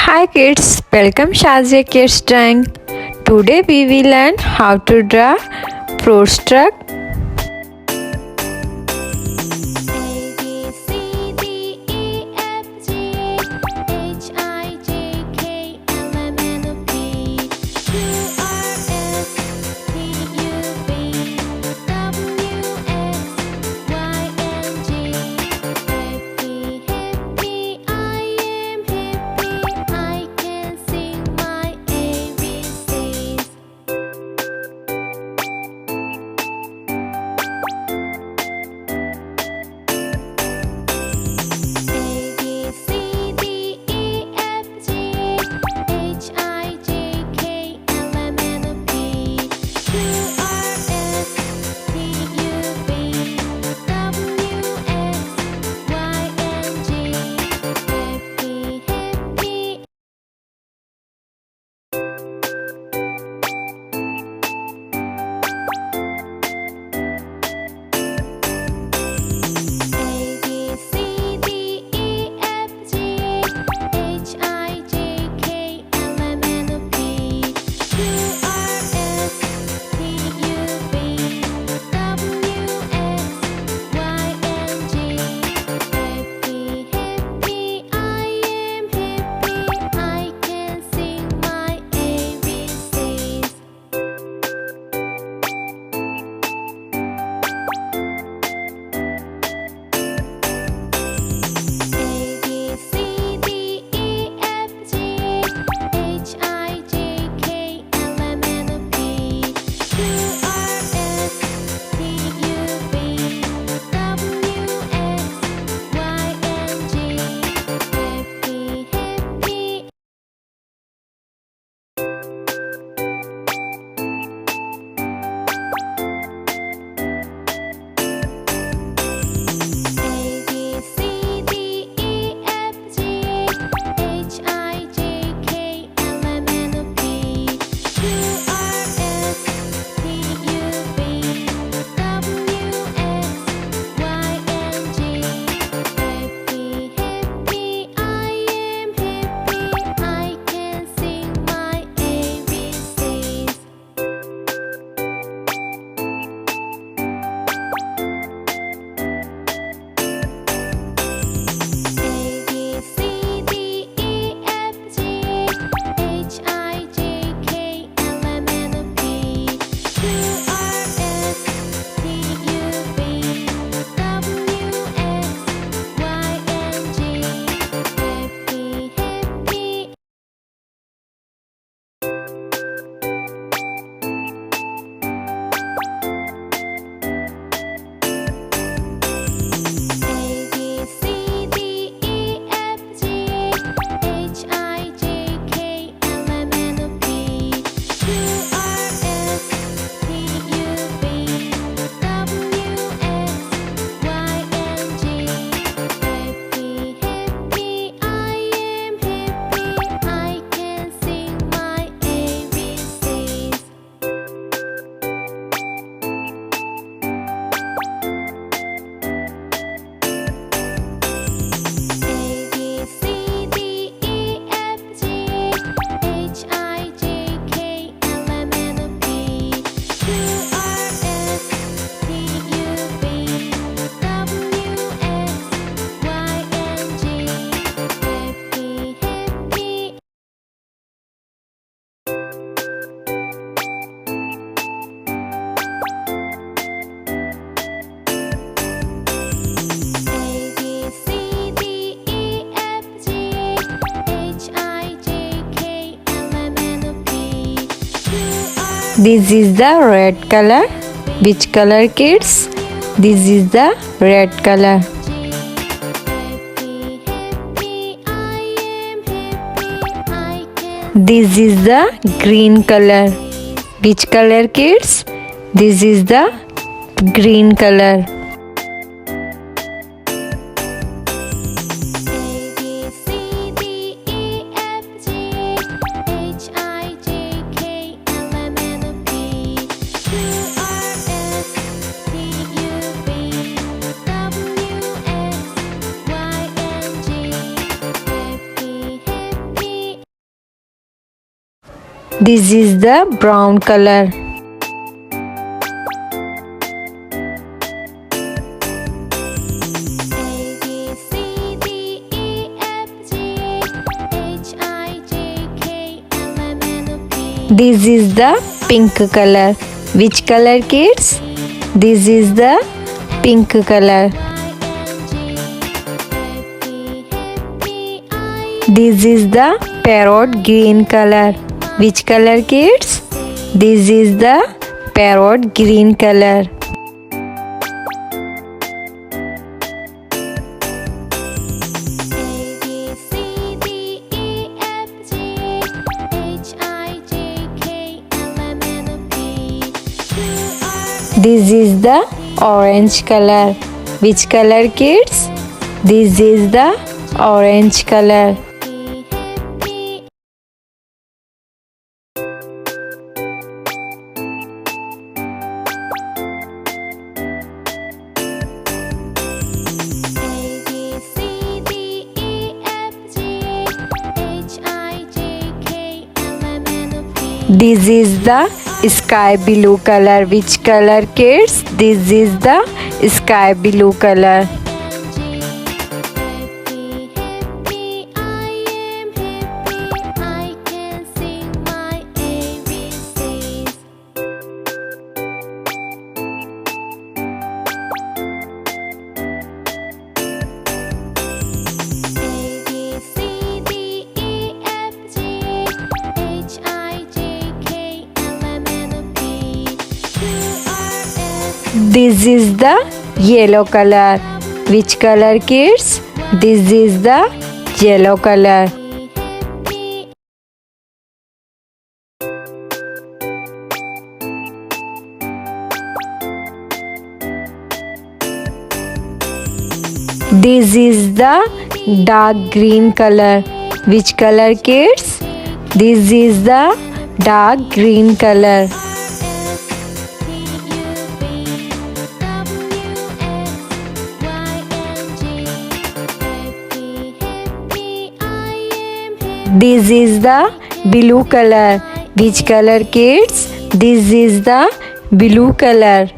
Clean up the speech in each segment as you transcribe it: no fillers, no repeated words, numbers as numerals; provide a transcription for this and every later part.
Hi kids, welcome Shazia Kids Drawing. Today we will learn how to draw fruit truck. This is the red color. Which color, kids? This is the red color. This is the green color. Which color, kids? This is the green color. This is the brown color. This is the pink color. Which color, kids? This is the pink color. This is the parrot green color. Which color, kids? This is the parrot green color. This is the orange color. Which color, kids? This is the orange color. This is the sky blue color. Which color, kids? This is the sky blue color. This is the yellow color. Which color, kids? This is the yellow color. This is the dark green color. Which color, kids? This is the dark green color. This is the blue color. Which color, kids? This is the blue color.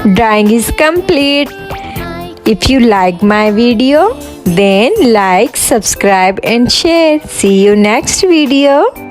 Drawing is complete. If you like my video, then like, subscribe and share. See you next video.